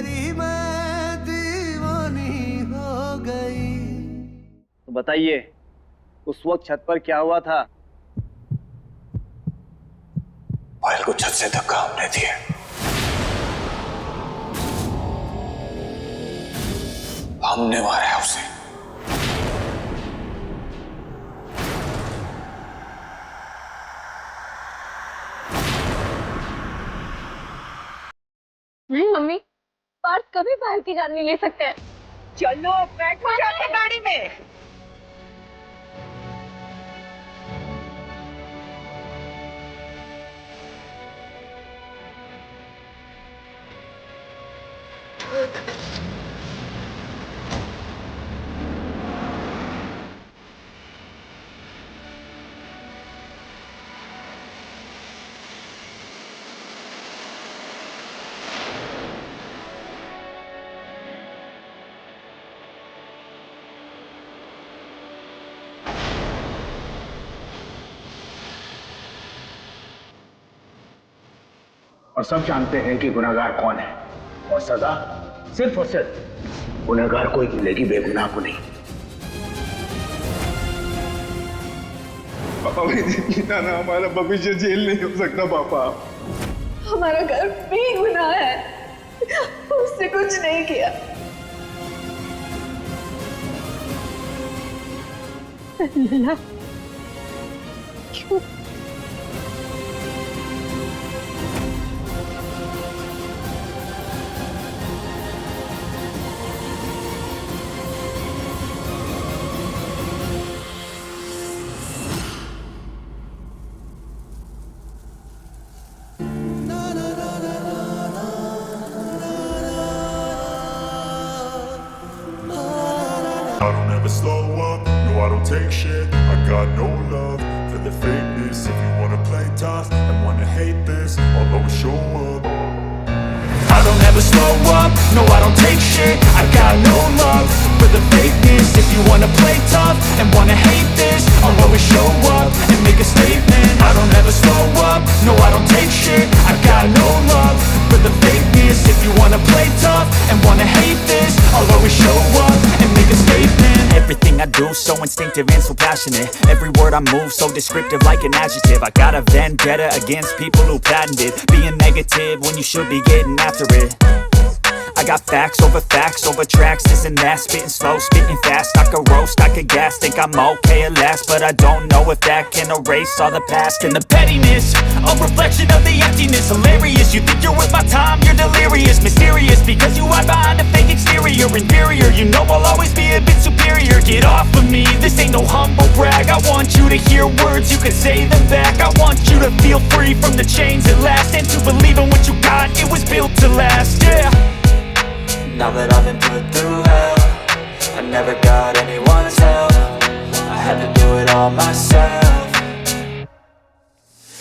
तेरी मैं दीवानी हो गई। तो बताइए उस वक्त छत पर क्या हुआ था? पायल को छत से धक्का हमने दिया। हमने मारा है उसे। नहीं मम्मी, पार्थ कभी बाहर की जान नहीं ले सकते हैं। चलो बैठो जाके गाड़ी में। और सब जानते हैं कि गुनहगार कौन है और सजा सिर्फ और सिर्फ गुनहगार को ही मिलेगी, बेगुनाह को नहीं। पापा ना हमारा भविष्य जेल नहीं हो सकता। पापा हमारा घर बेगुनाह है, उसने कुछ नहीं किया। अल्लाह, क्यों? I don't ever slow up, no I don't take shit. I got no love for the fakeness. If you wanna play tough and wanna hate this, I'll always show up. I don't ever slow up, no I don't take shit. I got no love for the fakeness. If you wanna play tough and wanna hate this, I'll always show up and make a statement. I don't ever slow up, no I don't take shit. I got no love for the fakeness. If you wanna play tough and wanna hate this, I'll always show up and make a statement. Everything I do so instinctive and so passionate. Every word I move so descriptive like an adjective. I got a vendetta against people who patented being negative when you should be getting after it. I got facts over tracks, this and that. Spitting slow, spitting fast. I could roast, I could gas. Think I'm okay at last, but I don't know if that can erase all the past. And the pettiness, a reflection of the emptiness. Hilarious, you think you're worth my time, you're delirious. Mysterious, because you hide behind a fake exterior. Inferior, you know I'll always be a bit superior. Get off of me, this ain't no humble brag. I want you to hear words, you can say them back. I want you to feel free from the chains at last, and to believe in what you got, it was built to last, yeah. Now that I've been put through hell, I never got anyone's help. I had to do it all myself.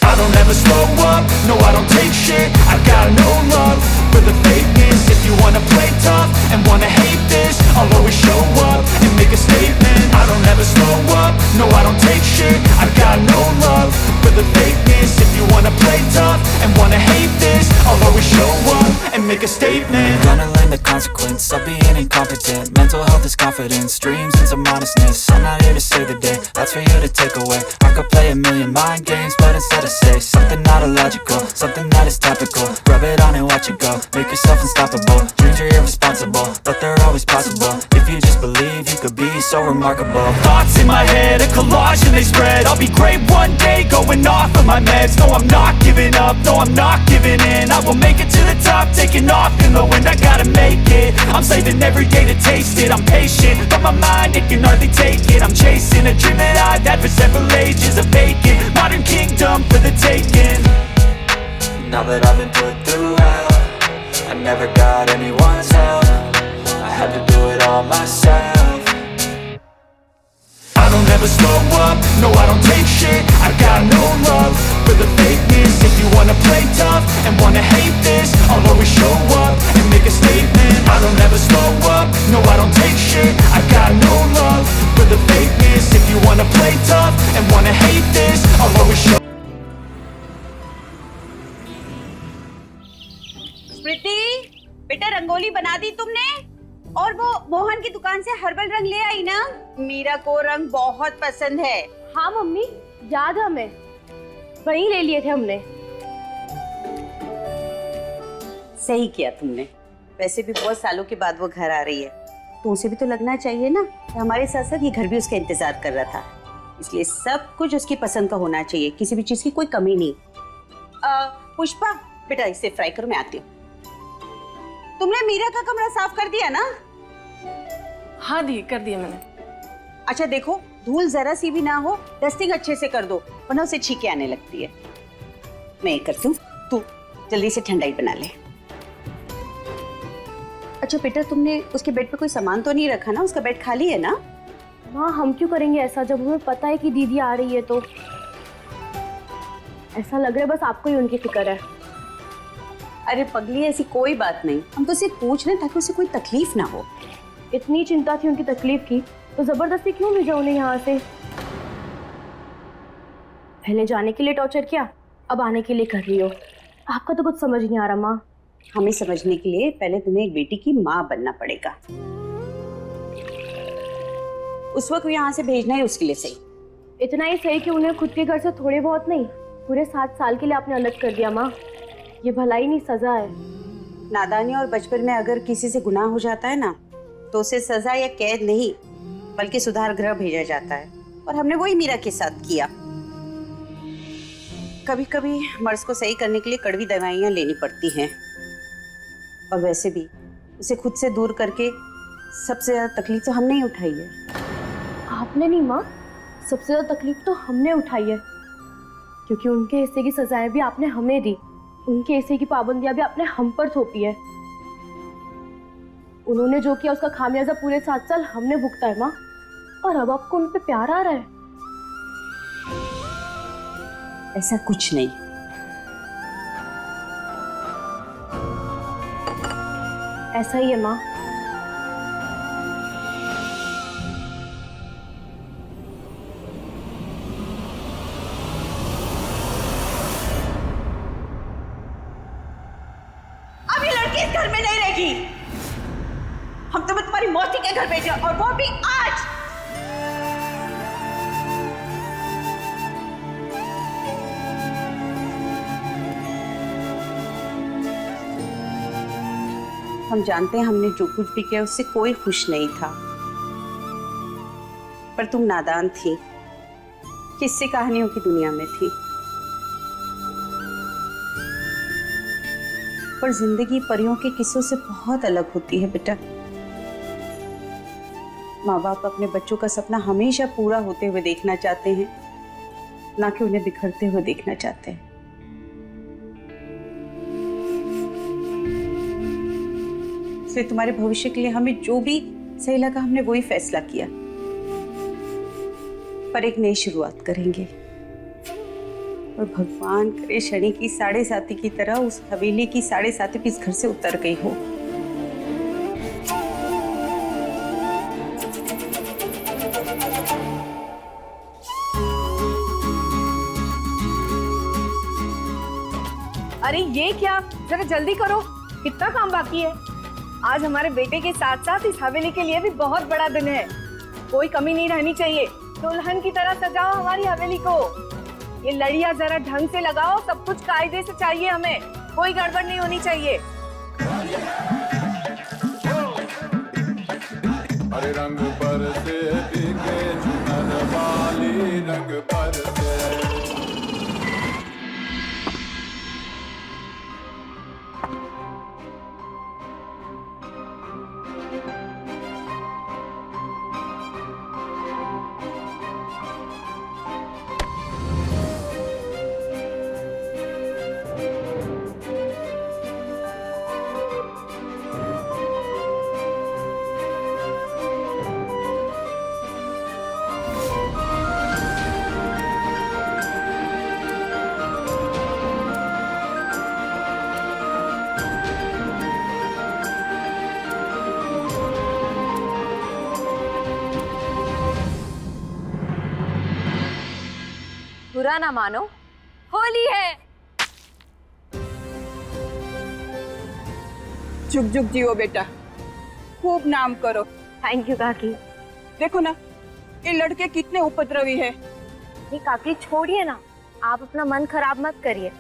I don't ever slow up, no I don't take shit. I got no love for the fakeness. If you wanna play tough and wanna hate this, I'll always show up and make a statement. I don't ever slow up, no I don't take shit. I got no love for the fakeness. If you wanna play tough and wanna hate this, I'll always show up and make a statement. Gonna learn the consequence of being incompetent. Mental health is confidence, dreams and some honestness. I'm not here to save the day, that's for you to take away. I could play a million mind games, but instead I say something not illogical, something that is topical. Rub it on and watch it go, make yourself unstoppable. Dreams are irresponsible, but they're always possible. If you just believe, you could be so remarkable. Thoughts in my head, a collage and they spread. I'll be great one day, going off of my meds. No, I'm not giving up, no, I'm not giving in. I will make it to the top, taking off in the wind. I gotta make it, I'm saving every day to taste it. I'm patient, but my mind, it can hardly take it. I'm chasing a dream that I've had for several ages. A vacant, modern kingdom for the taking. Now that I've been put through hell, I never got anyone's help. I had to do it all myself. I don't ever slow up, no I don't take shit. I got no love for the fakeness. If you wanna play tough and wanna hate this, I'll always show up and make a statement. I don't ever slow up, no I don't take shit. I got no love for the fakeness. If you wanna play tough and wanna hate this, I'll always show. स्मृति, बेटा रंगोली बना दी तुमने? और वो मोहन की दुकान से herbal रंग ले आई ना? मीरा को रंग बहुत पसंद है। हाँ मम्मी, याद है हमें, वही ले लिए थे हमने। सही किया तुमने। वैसे भी बहुत सालों के बाद वो घर आ रही है, तो उसे भी तो लगना चाहिए ना कि हमारे साथ साथ ये घर भी उसका इंतजार कर रहा था। इसलिए सब कुछ उसकी पसंद का होना चाहिए, किसी भी चीज की कोई कमी नहीं। पुष्पा बेटा, इसे फ्राई करो, मैं आती हूँ। तुमने मीरा का कमरा साफ कर दिया ना? हाँ दी, कर दिया मैंने। अच्छा देखो, धूल जरा सी भी ना हो, डस्टिंग अच्छे से कर दो, वरना उसे छींके आने लगती है। मैं ये करती हूँ, तू जल्दी से ठंडाई बना ले। अच्छा बेटा, तुमने उसके बेड पे कोई सामान तो नहीं रखा ना? उसका बेड खाली है ना? माँ, हम क्यों करेंगे ऐसा जब हमें पता है कि दीदी आ रही है? तो ऐसा लग रहा है बस आपको ही उनकी फिक्र है। अरे पगली, ऐसी कोई बात नहीं, हम तो सिर्फ पूछ रहे हैं ताकि उसे कोई तकलीफ ना हो। इतनी चिंता थी उनकी तकलीफ की, तो जबरदस्ती क्यों भेजा उन्हें यहाँ से? पहले जाने के लिए टॉर्चर किया, अब आने के लिए कर रही हो। आपका तो कुछ समझ नहीं आ रहा माँ। हमें समझने के लिए पहले तुम्हें एक बेटी की माँ बनना पड़ेगा। उस वक्त यहाँ से भेजना ही उसके लिए सही। इतना ही सही कि उन्हें खुद के घर से थोड़े बहुत नहीं, पूरे 7 साल के लिए आपने अलग कर दिया माँ। ये भलाई नहीं, सजा है। नादानी और बचपन में अगर किसी से गुनाह हो जाता है ना, तो उसे सजा या कैद नहीं बल्कि सुधार गृह भेजा जाता है। और हमने वही मीरा के साथ किया। कभी कभी मर्ज को सही करने के लिए कड़वी दवाइयाँ लेनी पड़ती हैं, और वैसे भी उसे खुद से दूर करके सबसे ज्यादा तकलीफ तो हमने ही उठाई है। आपने नहीं माँ, सबसे ज्यादा तकलीफ तो हमने उठाई है, क्योंकि उनके हिस्से की सजाएं भी आपने हमें दी, उनके हिस्से की पाबंदियां भी आपने हम पर थोपी है। उन्होंने जो किया उसका खामियाजा पूरे 7 साल हमने भुगता है माँ, और अब आपको उन पे प्यार आ रहा है? ऐसा कुछ नहीं। ऐसा ही है माँ। अब ये लड़की इस घर में नहीं रहेगी। हम तुम्हें तुम्हारी मौसी के घर भेजे, और वो भी आज। हम जानते हैं हमने जो कुछ भी किया उससे कोई खुश नहीं था, पर तुम नादान थी, किस्से कहानियों की दुनिया में थी। पर जिंदगी परियों के किस्सों से बहुत अलग होती है बेटा। माँ बाप अपने बच्चों का सपना हमेशा पूरा होते हुए देखना चाहते हैं, ना कि उन्हें बिखरते हुए देखना चाहते हैं। इसलिए तुम्हारे भविष्य के लिए हमें जो भी सही लगा हमने वही फैसला किया। पर एक नई शुरुआत करेंगे, और भगवान करे शनि की 7.5 की तरह उस हवेली की 7.5 भी इस घर से उतर गई हो। अरे ये क्या, जरा जल्दी करो, कितना काम बाकी है। आज हमारे बेटे के साथ साथ इस हवेली के लिए भी बहुत बड़ा दिन है। कोई कमी नहीं रहनी चाहिए। दुल्हन की तरह सजाओ हमारी हवेली को। ये लड़ियां जरा ढंग से लगाओ, सब कुछ कायदे से चाहिए हमें, कोई गड़बड़ नहीं होनी चाहिए। अरे रंग पर से बिके चुनर वाली, रंग पर से। बुरा ना मानो, होली है। जुग जुग जियो बेटा, खूब नाम करो। थैंक यू काकी। देखो ना, ये लड़के कितने उपद्रवी है। नहीं काकी छोड़िए ना, आप अपना मन खराब मत करिए,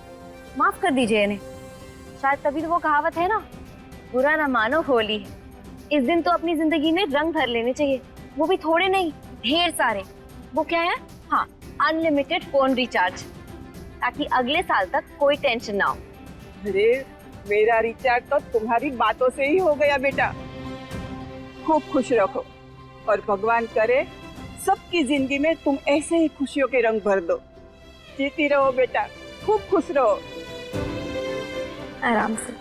माफ कर दीजिए इन्हें। शायद तभी तो वो कहावत है ना, बुरा ना मानो होली है। इस दिन तो अपनी जिंदगी में रंग भर लेने चाहिए, वो भी थोड़े नहीं, ढेर सारे। वो क्या है? हाँ, अनलिमिटेड फोन रिचार्ज, ताकि अगले साल तक कोई टेंशन ना हो। अरे मेरा रिचार्ज तो तुम्हारी बातों से ही हो गया बेटा। खूब खुश रखो और भगवान करे सबकी जिंदगी में तुम ऐसे ही खुशियों के रंग भर दो। जीती रहो बेटा, खूब खुश रहो। आराम से।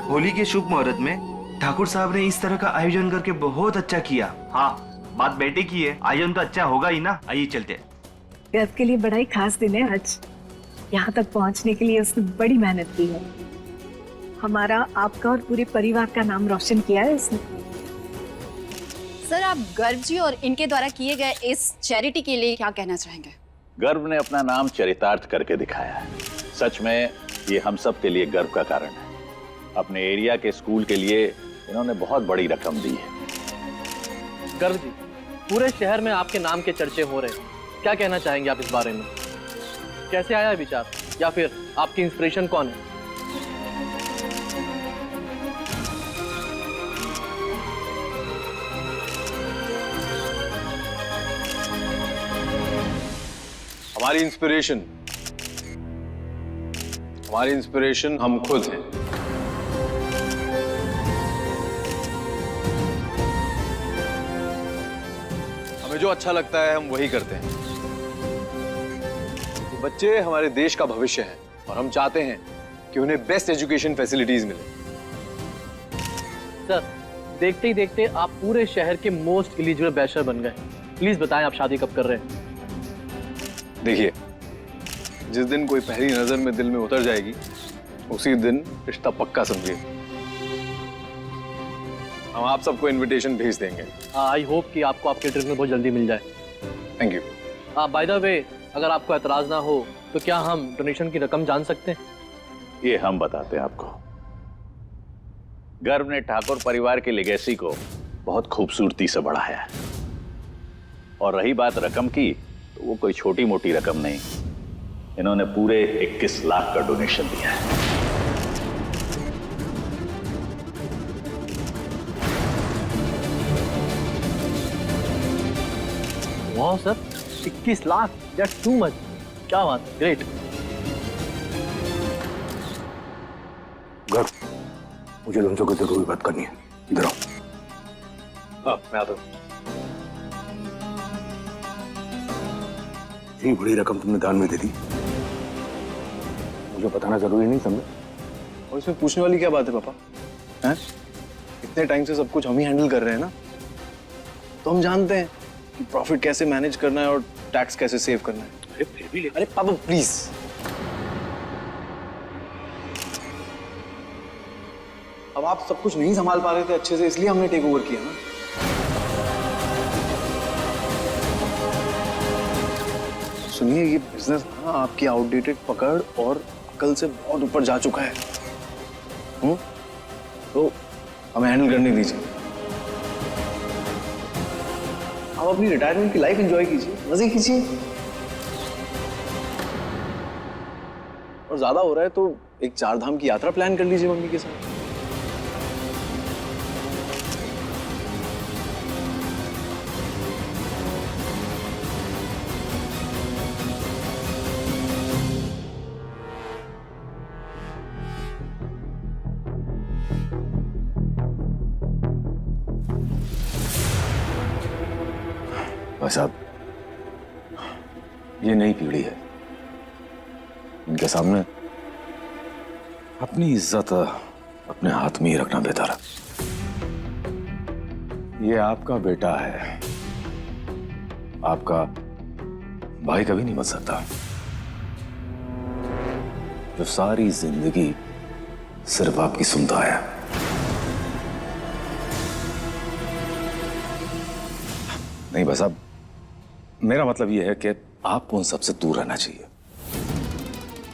होली के शुभ मुहूर्त में ठाकुर साहब ने इस तरह का आयोजन करके बहुत अच्छा किया। हाँ, बात बेटे की है, आयोजन तो अच्छा होगा ही ना। आइए चलते। गर्व के लिए बड़ा ही खास दिन है आज। यहाँ तक पहुँचने के लिए उसने बड़ी मेहनत की है। हमारा, आपका और पूरे परिवार का नाम रोशन किया है उसने। सर, आप गर्व जी और इनके द्वारा किए गए इस चैरिटी के लिए क्या कहना चाहेंगे? गर्व ने अपना नाम चरितार्थ करके दिखाया है। सच में ये हम सब के लिए गर्व का कारण है। अपने एरिया के स्कूल के लिए इन्होंने बहुत बड़ी रकम दी है। गर्व जी, पूरे शहर में आपके नाम के चर्चे हो रहे हैं, क्या कहना चाहेंगे आप इस बारे में? कैसे आया विचार, या फिर आपकी इंस्पिरेशन कौन है? हमारी इंस्पिरेशन हम खुद हैं। हमें जो अच्छा लगता है हम वही करते हैं। ये बच्चे हमारे देश का भविष्य हैं और हम चाहते हैं कि उन्हें बेस्ट एजुकेशन फैसिलिटीज मिले। सर, देखते ही देखते आप पूरे शहर के मोस्ट एलिजिबल बैचलर बन गए। प्लीज बताएं आप शादी कब कर रहे हैं? देखिए, जिस दिन कोई पहली नजर में दिल में उतर जाएगी उसी दिन रिश्ता पक्का समझिए। हम आप सबको इनविटेशन भेज देंगे। आई होप कि आपको आपके ट्रिप में बहुत जल्दी मिल जाए। Thank you. By the way, अगर आपको एतराज ना हो तो क्या हम डोनेशन की रकम जान सकते हैं? ये हम बताते हैं आपको। गर्व ने ठाकुर परिवार की लेगेसी को बहुत खूबसूरती से बढ़ाया है। और रही बात रकम की, तो वो कोई छोटी मोटी रकम नहीं। इन्होंने पूरे 21 लाख का डोनेशन दिया है। वाह sir, 21 lakh, that's too much. क्या बात, ग्रेट। गर्व, मुझे तुमसे कुछ जरूरी बात करनी है। इधर आओ। हाँ, मैं आता हूँ। इतनी बड़ी रकम तुमने दान में दे दी, मुझे बताना जरूरी नहीं समझे? और इसमें पूछने वाली क्या बात है पापा? हैं? इतने टाइम से सब कुछ हम ही हैंडल कर रहे हैं ना, तो हम जानते हैं कि प्रॉफिट कैसे मैनेज करना है और टैक्स कैसे सेव करना है। अरे फिर भी अरे पापा प्लीज, अब आप सब कुछ नहीं संभाल पा रहे थे अच्छे से, इसलिए हमने टेक ओवर किया ना। सुनिए, ये बिजनेस ना आपकी आउटडेटेड पकड़ और अकल से बहुत ऊपर जा चुका है। तो हमें हैंडल करने दीजिए। आप अपनी रिटायरमेंट की लाइफ एंजॉय कीजिए, मजे कीजिए। और ज्यादा हो रहा है तो एक 4 धाम की यात्रा प्लान कर लीजिए मम्मी के साथ। भाई साहब, ये नई पीढ़ी है, इनके सामने अपनी इज्जत अपने हाथ में ही रखना बेहतर है। ये आपका बेटा है, आपका भाई कभी नहीं बन सकता, जो सारी जिंदगी सिर्फ आपकी सुनता है। नहीं बस अब मेरा मतलब ये है कि आपको उन सबसे दूर रहना चाहिए।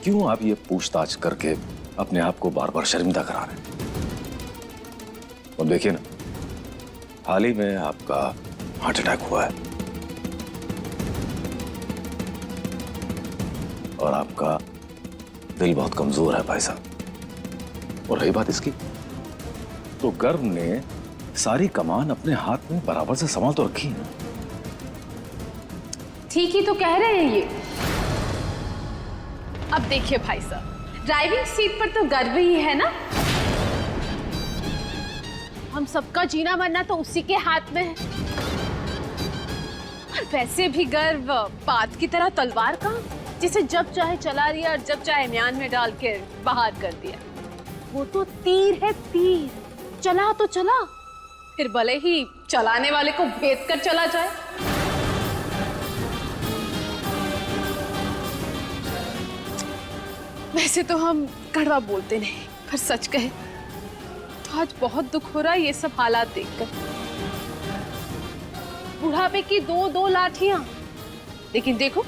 क्यों आप ये पूछताछ करके अपने आप को बार बार शर्मिंदा करा रहे हैं? और देखिए ना, हाल ही में आपका हार्ट अटैक हुआ है और आपका दिल बहुत कमजोर है भाई साहब। और रही बात इसकी, तो गर्व ने सारी कमान अपने हाथ में बराबर से संभाल तो रखी है। ठीक ही तो कह रहे हैं ये। अब देखिए भाई साहब, ड्राइविंग सीट पर तो गर्व ही है ना। हम सबका जीना मरना तो उसी के हाथ में है। और वैसे भी गर्व बात की तरह तलवार का, जिसे जब चाहे चला दिया और जब चाहे म्यान में डाल के बाहर कर दिया। वो तो तीर है, तीर। चला तो चला, फिर भले ही चलाने वाले को भेद कर चला जाए। वैसे तो हम कड़वा बोलते नहीं, पर सच कहे तो आज बहुत दुख हो रहा है ये सब हालात देखकर। बुढ़ापे की दो लाठियां, लेकिन देखो,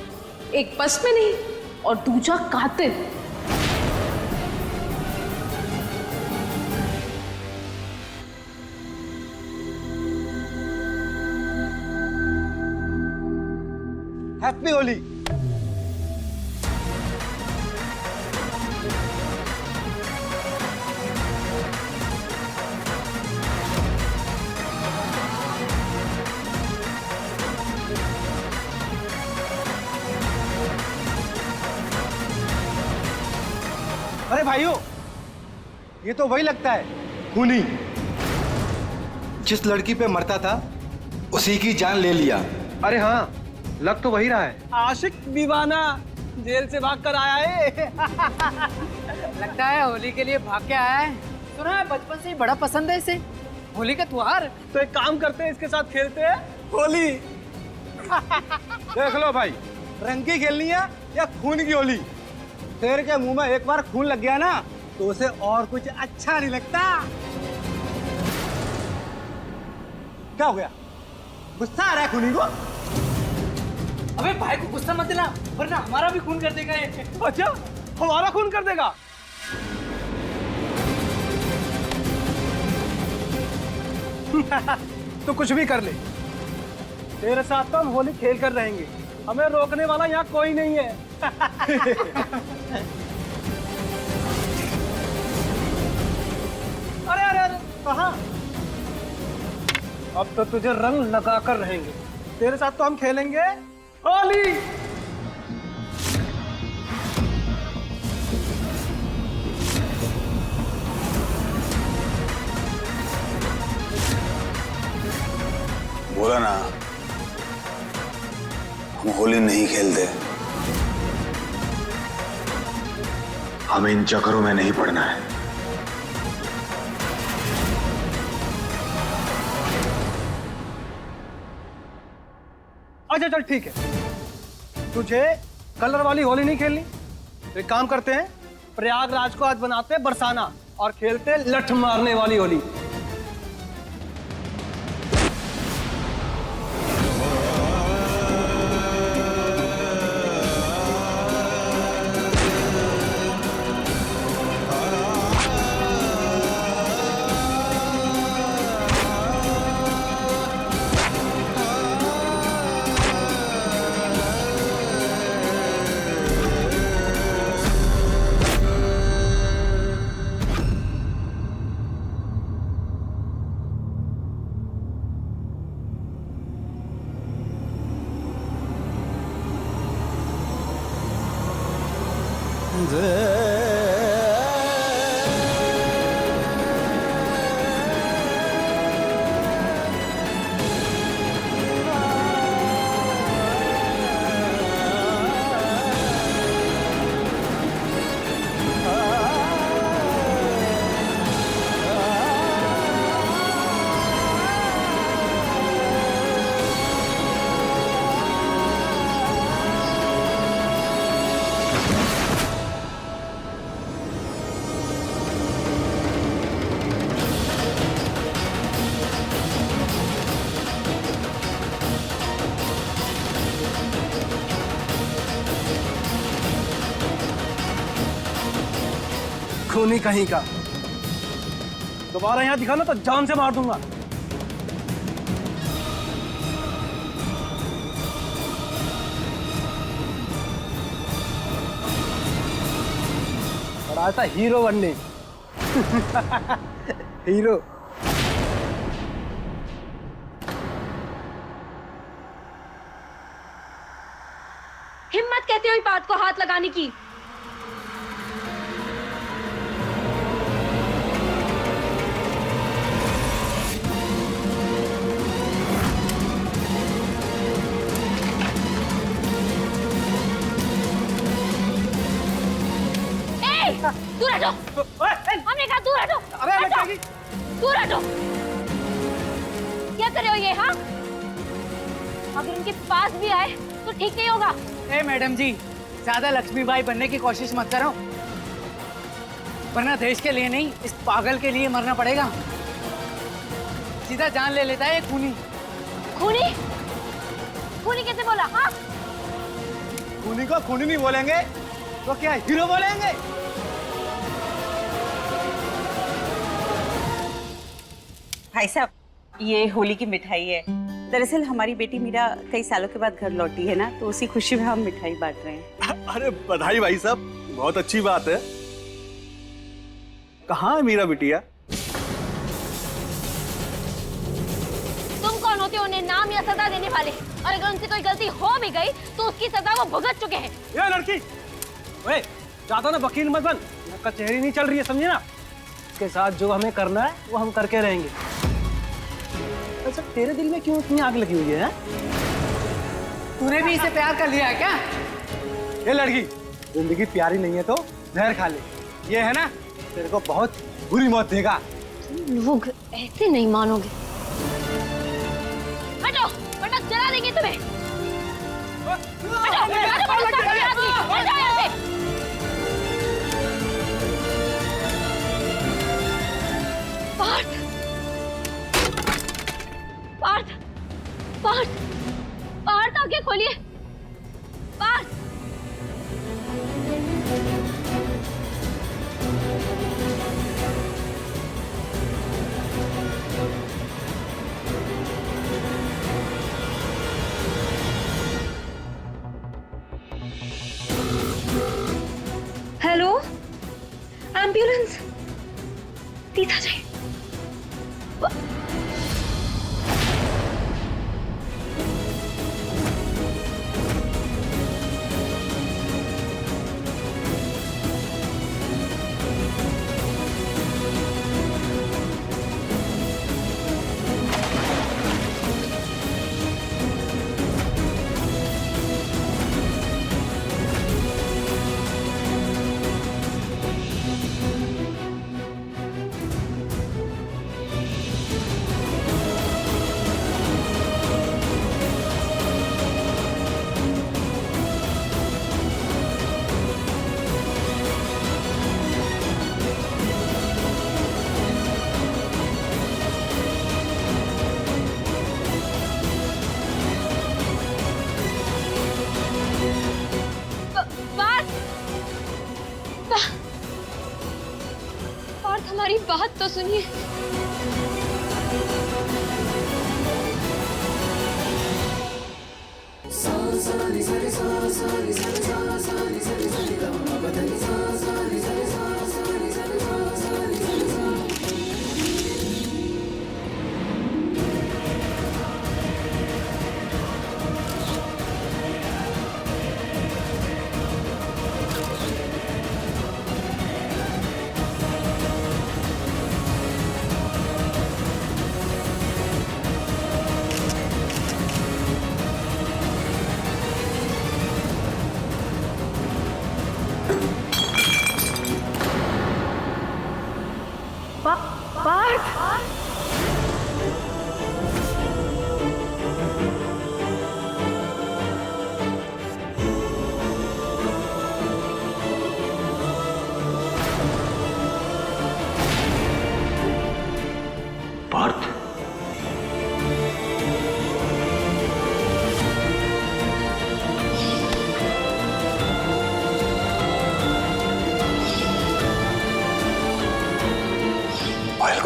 एक बस में नहीं और दूसरा कातिल। हैप्पी होली। अरे भाइयों, ये तो वही लगता है, खूनी। जिस लड़की पे मरता था उसी की जान ले लिया। अरे हाँ, लग तो वही रहा है। आशिक दीवाना जेल से भाग कर आया है। लगता है होली के लिए भाग के आया है। सुना है बचपन से ही बड़ा पसंद है इसे होली का त्योहार। तो एक काम करते हैं, इसके साथ खेलते हैं होली। देख लो भाई, रंग की खेलनी है या खून की होली। शेर के मुंह में एक बार खून लग गया ना तो उसे और कुछ अच्छा नहीं लगता। क्या हो गया? गुस्सा आ रहा है खूनी को? अबे भाई को गुस्सा मत दिला, वरना हमारा भी खून कर देगा ये। अच्छा, हमारा खून कर देगा? तो कुछ भी कर ले, तेरे साथ तो हम होली खेल कर रहेंगे। हमें रोकने वाला यहाँ कोई नहीं है। अरे अरे अरे, कहाँ? अब तो तुझे रंग लगा कर रहेंगे। तेरे साथ तो हम खेलेंगे होली। बोला ना, हम होली नहीं खेलते। हमें इन चक्करों में नहीं पड़ना है। अच्छा चल ठीक है, तुझे कलर वाली होली नहीं खेलनी तो एक काम करते हैं, प्रयागराज को आज बनाते हैं बरसाना और खेलते हैं लठ मारने वाली होली। खूनी कहीं का। दोबारा यहाँ दिखा ना तो जान से मार दूंगा। बड़ा था हीरो बनने। हीरो। हिम्मत कहते हो इस बात को हाथ लगाने की? दूर हटो। हमने कहा दूर हटो। अरे दूर हटो। क्या कर रहे हो ये? हाँ, अगर उनके पास भी आए तो ठीक नहीं होगा। ए मैडम जी, ज्यादा लक्ष्मीबाई बनने की कोशिश मत करो, वरना देश के लिए नहीं, इस पागल के लिए मरना पड़ेगा। सीधा जान ले लेता है ये खूनी। खूनी? खूनी कैसे बोला? हाँ, खूनी को खूनी नहीं बोलेंगे तो क्या हीरो बोलेंगे? भाई साहब, ये होली की मिठाई है। दरअसल हमारी बेटी मीरा कई सालों के बाद घर लौटी है ना, तो उसी खुशी में हम मिठाई बांट रहे हैं। अरे बधाई भाई साहब, बहुत अच्छी बात है। कहाँ है मीरा बिटिया? तुम कौन होते हो उन्हें नाम या सजा देने वाले? और अगर उनसे कोई गलती हो भी गई तो उसकी सजा वो भुगत चुके हैं। ये लड़की, ओए, ज्यादा ना वकील मत बन। यहाँ कचहरी नहीं चल रही है, समझे ना? इसके साथ जो हमें करना है वो हम करके रहेंगे। अच्छा, तेरे दिल में क्यों इतनी आग लगी हुई है? तूने भी इसे प्यार कर लिया है क्या? ये लड़की, जिंदगी प्यारी नहीं है तो जहर खा ले। ये है ना, तेरे को बहुत बुरी मौत देगा। लोग ऐसे नहीं मानोगे। हटो, वरना जला देंगे तुम्हें। हटो, हटो, यहाँ से। पार्थ, पार्थ, पार्थ, पार्थ, आंखें खोलिए। Parth, hello, ambulance. सीधा जाइए। हमारी बात तो सुनिए।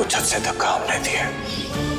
छत से धक्का हमने दिया।